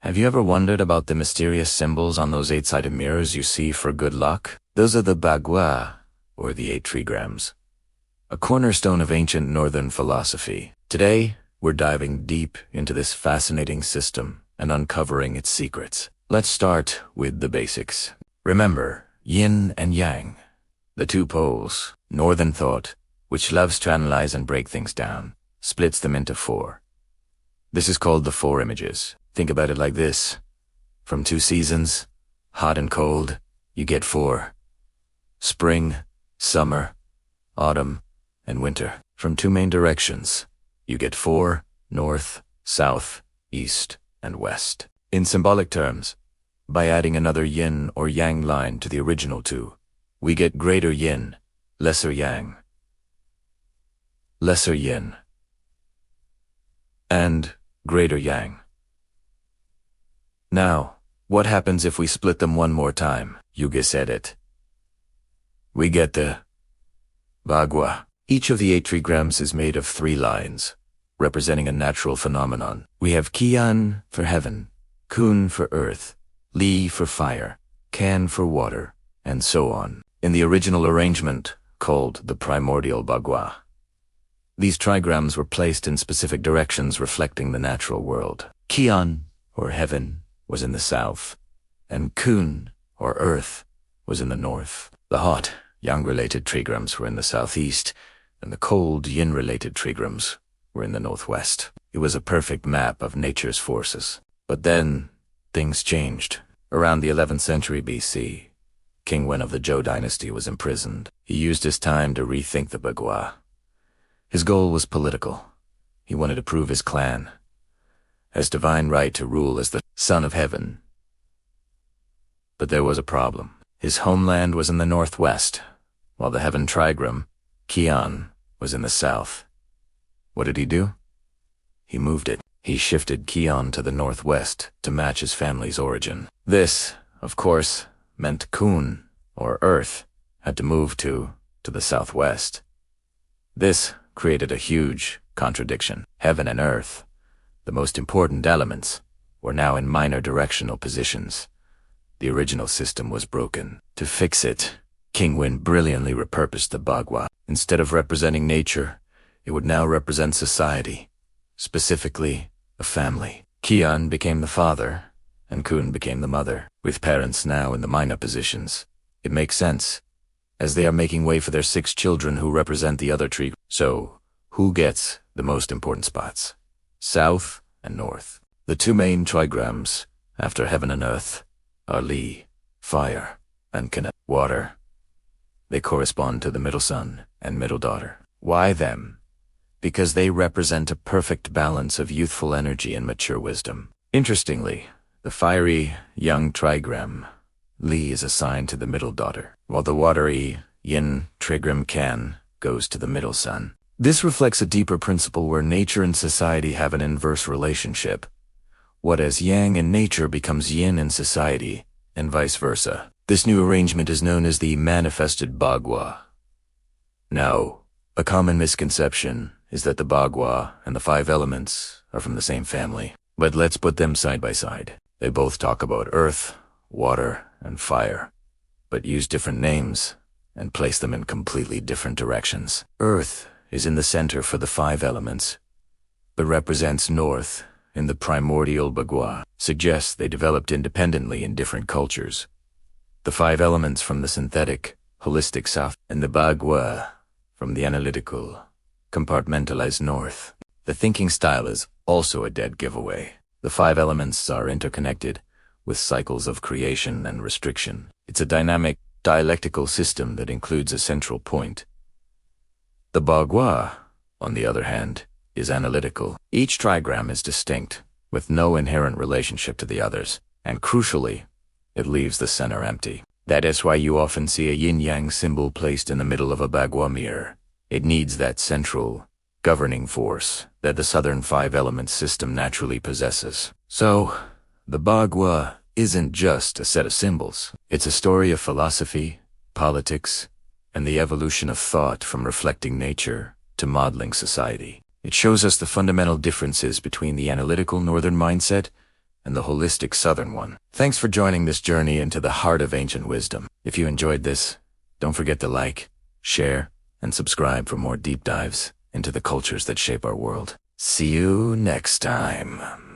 Have you ever wondered about the mysterious symbols on those 8-sided mirrors you see for good luck? Those are the Ba Gua, or the 8 Trigrams, a cornerstone of ancient northern philosophy. Today, we're diving deep into this fascinating system and uncovering its secrets. Let's start with the basics. Remember, Yin and Yang, the two poles. Northern thought, which loves to analyze and break things down, splits them into 4. This is called the 4 images. Think about it like this. From 2 seasons, hot and cold, you get 4. Spring, summer, autumn, and winter. From 2 main directions, you get 4, north, south, east, and west. In symbolic terms, by adding another yin or yang line to the original 2, we get greater yin, lesser yang, lesser yin, and greater yang. Now, what happens if we split them one more time? You said it. We get the Ba Gua. Each of the 8 trigrams is made of 3 lines, representing a natural phenomenon. We have Qian for heaven, Kun for earth, Li for fire, Kan for water, and so on. In the original arrangement, called the Primordial Ba Gua, these trigrams were placed in specific directions reflecting the natural world. Qian, or heaven, was in the south, and Kun, or earth, was in the north. The hot, yang-related trigrams were in the southeast, and the cold, yin-related trigrams were in the northwest. It was a perfect map of nature's forces. But then, things changed. Around the 11th century BC, King Wen of the Zhou dynasty was imprisoned. He used his time to rethink the Ba Gua. His goal was political. He wanted to prove his clan has divine right to rule as the son of heaven. But there was a problem. His homeland was in the northwest, while the heaven trigram, Qian, was in the south. What did he do? He moved it. He shifted Qian to the northwest to match his family's origin. This, of course, meant Kun, or earth, had to move to the southwest. This created a huge contradiction. Heaven and earth, the most important elements, were now in minor directional positions. The original system was broken. To fix it, King Wen brilliantly repurposed the Ba Gua. Instead of representing nature, it would now represent society, specifically a family. Qian became the father, and Kun became the mother. With parents now in the minor positions, it makes sense, as they are making way for their 6 children who represent the other tree. So, who gets the most important spots? South and north. The 2 main trigrams, after heaven and earth, are Li, fire, and Kan, water. They correspond to the middle son and middle daughter. Why them? Because they represent a perfect balance of youthful energy and mature wisdom. Interestingly, the fiery, young trigram, Li, is assigned to the middle daughter, while the watery, yin trigram Kan goes to the middle son. This reflects a deeper principle where nature and society have an inverse relationship. What is yang in nature becomes yin in society, and vice versa. This new arrangement is known as the manifested Ba Gua. Now, a common misconception is that the Ba Gua and the 5 elements are from the same family. But let's put them side by side. They both talk about earth, water, and fire, but use different names and place them in completely different directions. Earth is in the center for the 5 elements, but represents north in the primordial Ba Gua. Suggests they developed independently in different cultures. The 5 elements from the synthetic, holistic south, and the Ba Gua from the analytical, compartmentalized north. The thinking style is also a dead giveaway. The 5 elements are interconnected with cycles of creation and restriction. It's a dynamic, dialectical system that includes a central point. The Ba Gua, on the other hand, is analytical. Each trigram is distinct, with no inherent relationship to the others, and crucially, it leaves the center empty. That is why you often see a yin-yang symbol placed in the middle of a Ba Gua mirror. It needs that central, governing force that the southern 5 elements system naturally possesses. So, the Ba Gua isn't just a set of symbols. It's a story of philosophy, politics, and the evolution of thought from reflecting nature to modeling society. It shows us the fundamental differences between the analytical northern mindset and the holistic southern one. Thanks for joining this journey into the heart of ancient wisdom. If you enjoyed this, don't forget to like, share, and subscribe for more deep dives into the cultures that shape our world. See you next time.